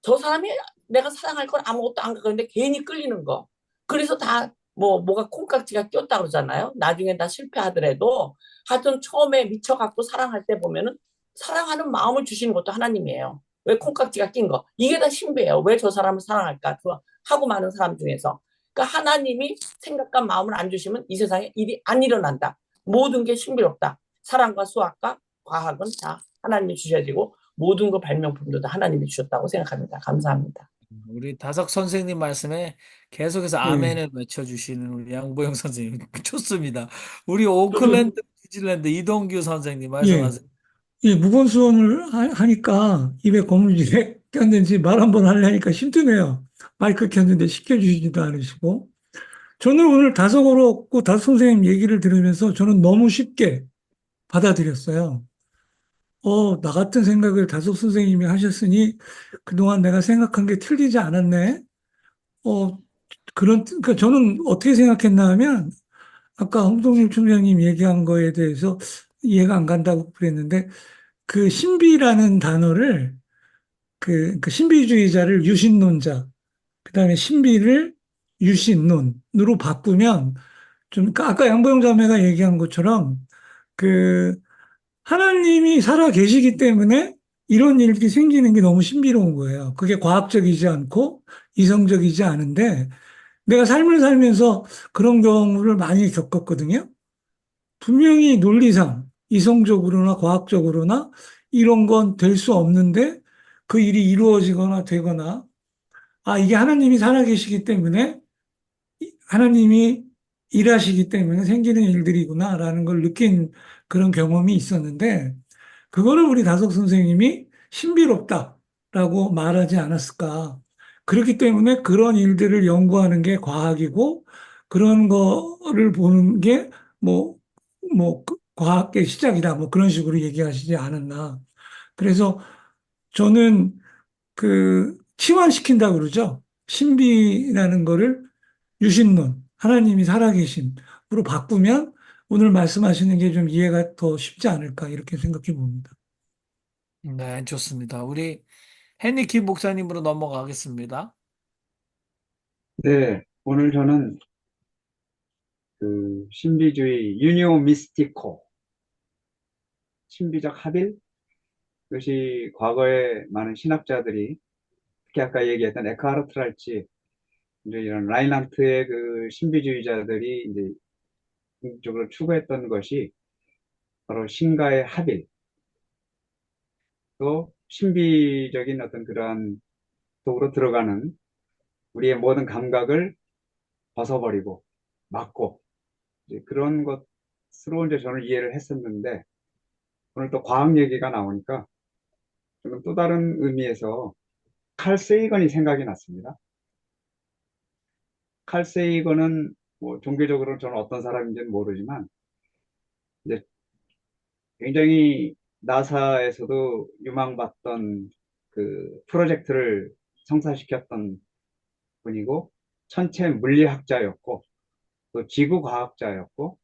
저 사람이 내가 사랑할 건 아무것도 안 갖는데 괜히 끌리는 거. 그래서 다 뭐가 콩깍지가 꼈다 그러잖아요. 나중에 다 실패하더라도 하여튼 처음에 미쳐갖고 사랑할 때 보면은 사랑하는 마음을 주시는 것도 하나님이에요. 왜 콩깍지가 낀 거? 이게 다 신비예요. 왜 저 사람을 사랑할까? 그 하고 많은 사람 중에서. 그러니까 하나님이 생각과 마음을 안 주시면 이 세상에 일이 안 일어난다. 모든 게 신비롭다. 사랑과 수학과 과학은 다 하나님이 주셔지고 모든 거 발명품도 다 하나님이 주셨다고 생각합니다. 감사합니다. 우리 다석 선생님 말씀에 계속해서 예. 아멘을 외쳐주시는 우리 양보영 선생님 좋습니다. 우리 저도, 오클랜드, 뉴질랜드 이동규 선생님 예, 말씀하세요. 예, 무건수원을 하니까 입에 고무줄에 꼈는지 말 한 번 하려니까 힘드네요. 마이크 켰는데 시켜주시지도 않으시고. 저는 오늘 다석으로 없고 다석 선생님 얘기를 들으면서 저는 너무 쉽게 받아들였어요. 나 같은 생각을 다석 선생님이 하셨으니 그동안 내가 생각한 게 틀리지 않았네. 어, 그러니까 저는 어떻게 생각했나 하면 아까 홍동일 총장님 얘기한 거에 대해서 이해가 안 간다고 그랬는데 그 신비라는 단어를 그 신비주의자를 유신론자, 그다음에 신비를 유신론으로 바꾸면 좀 아까 양보영 자매가 얘기한 것처럼 그 하나님이 살아 계시기 때문에 이런 일들이 생기는 게 너무 신비로운 거예요. 그게 과학적이지 않고 이성적이지 않은데 내가 삶을 살면서 그런 경우를 많이 겪었거든요. 분명히 논리상, 이성적으로나 과학적으로나 이런 건 될 수 없는데 그 일이 이루어지거나 되거나, 이게 하나님이 살아계시기 때문에, 하나님이 일하시기 때문에 생기는 일들이구나라는 걸 느낀 그런 경험이 있었는데, 그거를 우리 다석 선생님이 신비롭다라고 말하지 않았을까. 그렇기 때문에 그런 일들을 연구하는 게 과학이고, 그런 거를 보는 게 뭐, 과학의 시작이다. 뭐 그런 식으로 얘기하시지 않았나. 그래서 저는 치환시킨다 그러죠. 신비라는 거를 유신론, 하나님이 살아계심으로 바꾸면 오늘 말씀하시는 게 좀 이해가 더 쉽지 않을까 이렇게 생각해 봅니다. 네, 좋습니다. 우리 헤니키 목사님으로 넘어가겠습니다. 네, 오늘 저는 그 신비주의 유니오 미스티코 신비적 합일 그것이 과거에 많은 신학자들이 특히 아까 얘기했던 에크하르트랄지 이제 이런 라인한트의 그 신비주의자들이 이제 궁극적으로 추구했던 것이 바로 신과의 합일 또 신비적인 어떤 그러한 속으로 들어가는 우리의 모든 감각을 벗어버리고 막고 이제 그런 것으로 이제 저는 이해를 했었는데 오늘 또 과학 얘기가 나오니까 저는 또 다른 의미에서 칼 세이건이 생각이 났습니다. 칼 세이건은 뭐 종교적으로 저는 어떤 사람인지는 모르지만 이제 굉장히 나사에서도 유망받던 그 프로젝트를 성사시켰던 분이고 천체 물리학자였고 또 지구과학자였고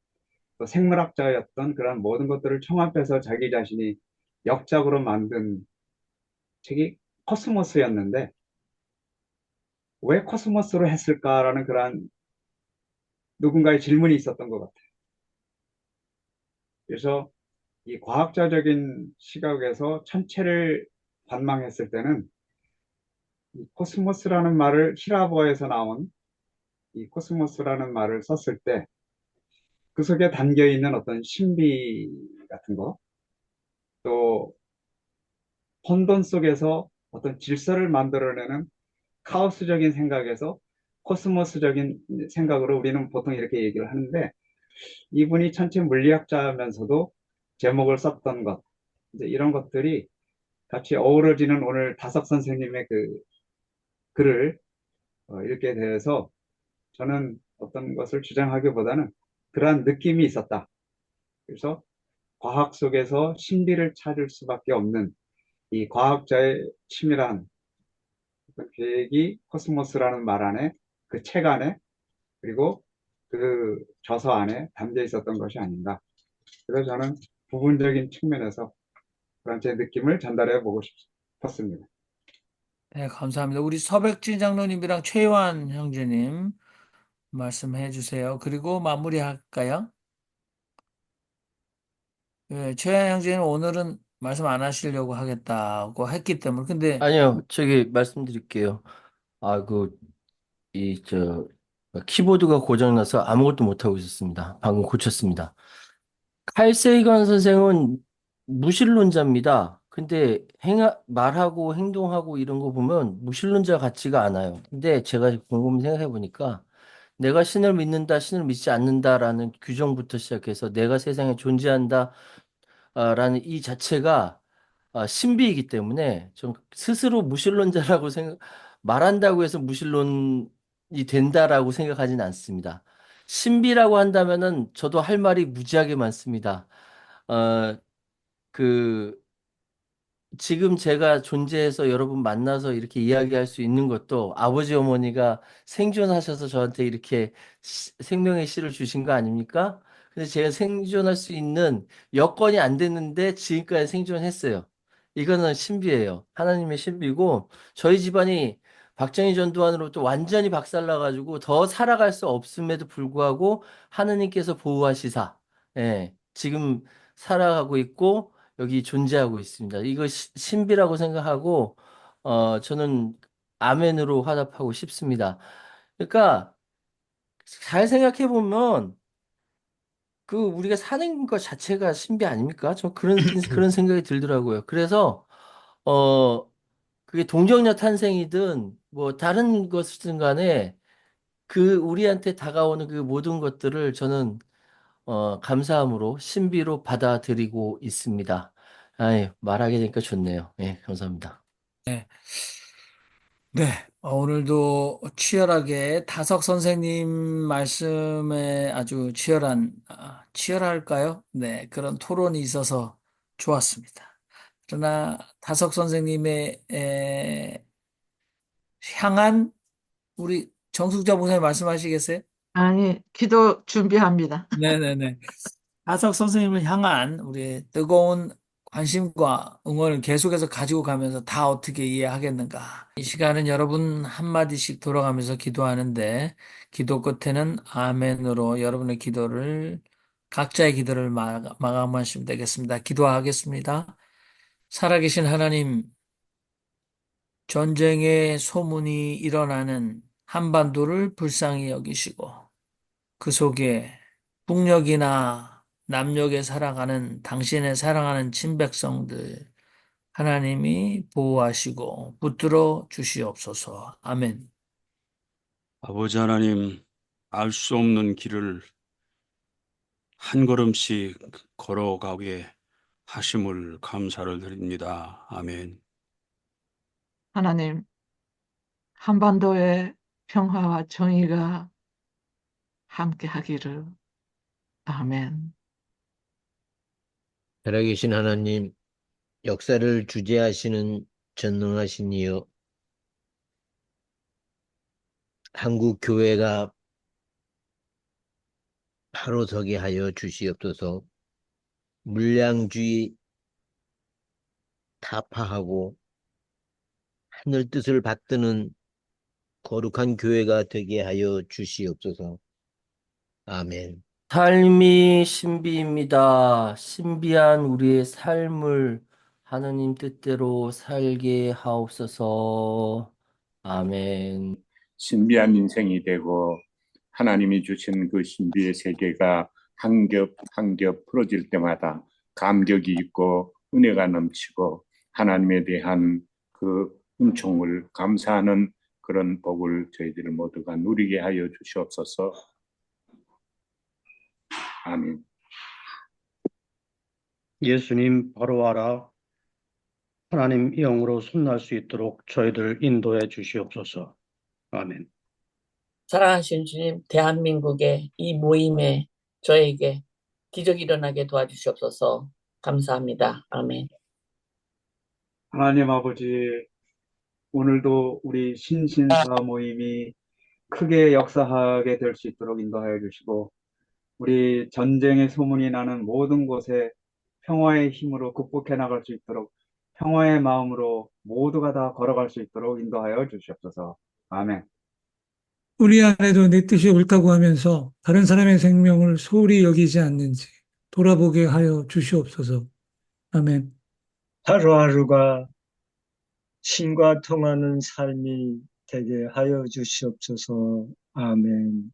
또 생물학자였던 그런 모든 것들을 총합해서 자기 자신이 역작으로 만든 책이 코스모스였는데 왜 코스모스로 했을까라는 그런 누군가의 질문이 있었던 것 같아요. 그래서 이 과학자적인 시각에서 천체를 관망했을 때는 이 코스모스라는 말을 히라보에서 나온 이 코스모스라는 말을 썼을 때 그 속에 담겨 있는 어떤 신비 같은 거, 또 혼돈 속에서 어떤 질서를 만들어내는 카오스적인 생각에서 코스모스적인 생각으로 우리는 보통 이렇게 얘기를 하는데 이분이 천체 물리학자면서도 제목을 썼던 것, 이제 이런 것들이 같이 어우러지는 오늘 다석 선생님의 그 글을 읽게 돼서 저는 어떤 것을 주장하기보다는 그러한 느낌이 있었다. 그래서 과학 속에서 신비를 찾을 수밖에 없는 이 과학자의 치밀한 그 계획이 코스모스라는 말 안에 그 책 안에 그리고 그 저서 안에 담겨 있었던 것이 아닌가. 그래서 저는 부분적인 측면에서 그런 제 느낌을 전달해 보고 싶었습니다. 네, 감사합니다. 우리 서백진 장로님이랑 최요한 형제님 말씀해 주세요. 그리고 마무리할까요? 예, 최요한 형제님 오늘은 말씀 안 하시려고 하겠다고 했기 때문에. 근데, 아니요, 저기 말씀드릴게요. 아, 키보드가 고장나서 아무것도 못하고 있었습니다. 방금 고쳤습니다. 칼 세이건 선생은 무신론자입니다. 근데 말하고 행동하고 이런 거 보면 무신론자 같지가 않아요. 근데 제가 곰곰이 생각해 보니까 내가 신을 믿는다, 신을 믿지 않는다라는 규정부터 시작해서 내가 세상에 존재한다, 라는 이 자체가 신비이기 때문에 좀 스스로 무신론자라고 말한다고 해서 무신론이 된다라고 생각하지는 않습니다. 신비라고 한다면은 저도 할 말이 무지하게 많습니다. 어, 그, 지금 제가 존재해서 여러분 만나서 이렇게 이야기할 수 있는 것도 아버지 어머니가 생존하셔서 저한테 이렇게 생명의 씨를 주신 거 아닙니까? 근데 제가 생존할 수 있는 여건이 안 됐는데 지금까지 생존했어요. 이거는 신비예요. 하나님의 신비고 저희 집안이 박정희 전두환으로부터 완전히 박살나가지고 더 살아갈 수 없음에도 불구하고 하느님께서 보호하시사, 예, 지금 살아가고 있고 여기 존재하고 있습니다. 이거 신비라고 생각하고, 저는 아멘으로 화답하고 싶습니다. 그러니까, 잘 생각해 보면, 우리가 사는 것 자체가 신비 아닙니까? 저 그런 생각이 들더라고요. 그래서, 어, 그게 동정녀 탄생이든, 뭐, 다른 것이든 간에, 우리한테 다가오는 그 모든 것들을 저는 감사함으로 신비로 받아들이고 있습니다. 아이, 말하게 되니까 좋네요. 예, 감사합니다. 네. 네, 오늘도 치열하게 다석 선생님 말씀에 아주 치열할까요? 네, 그런 토론이 있어서 좋았습니다. 그러나 다석 선생님의 향한 우리 정숙자 목사님 말씀하시겠어요? 아니, 기도 준비합니다. 네네네. 다석 선생님을 향한 우리의 뜨거운 관심과 응원을 계속해서 가지고 가면서 다 어떻게 이해하겠는가. 이 시간은 여러분 한마디씩 돌아가면서 기도하는데, 기도 끝에는 아멘으로 여러분의 각자의 기도를 마감하시면 되겠습니다. 기도하겠습니다. 살아계신 하나님, 전쟁의 소문이 일어나는 한반도를 불쌍히 여기시고, 그 속에 북녘이나 남녘에 살아가는 당신의 사랑하는 친백성들 하나님이 보호하시고 붙들어 주시옵소서. 아멘. 아버지 하나님, 알 수 없는 길을 한 걸음씩 걸어가게 하심을 감사를 드립니다. 아멘. 하나님, 한반도의 평화와 정의가 함께 하기를. 아멘. 살아계신 하나님, 역사를 주재하시는 전능하신 이여, 한국 교회가 바로 서게 하여 주시옵소서. 물량주의 타파하고 하늘 뜻을 받드는 거룩한 교회가 되게 하여 주시옵소서. 아멘. 삶이 신비입니다. 신비한 우리의 삶을 하느님 뜻대로 살게 하옵소서. 아멘. 신비한 인생이 되고 하나님이 주신 그 신비의 세계가 한 겹 한 겹 풀어질 때마다 감격이 있고 은혜가 넘치고 하나님에 대한 그 은총을 감사하는 그런 복을 저희들 모두가 누리게 하여 주시옵소서. 아멘. 예수님 바로 와라. 하나님 영으로 손날 수 있도록 저희들 인도해 주시옵소서. 아멘. 사랑하신 주님, 대한민국의 이 모임에 저에게 기적이 일어나게 도와주시옵소서. 감사합니다. 아멘. 하나님 아버지, 오늘도 우리 신신사 모임이 크게 역사하게 될 수 있도록 인도하여 주시고, 우리 전쟁의 소문이 나는 모든 곳에 평화의 힘으로 극복해 나갈 수 있도록 평화의 마음으로 모두가 다 걸어갈 수 있도록 인도하여 주시옵소서. 아멘. 우리 안에도 내 뜻이 옳다고 하면서 다른 사람의 생명을 소홀히 여기지 않는지 돌아보게 하여 주시옵소서. 아멘. 하루하루가 신과 통하는 삶이 되게 하여 주시옵소서. 아멘.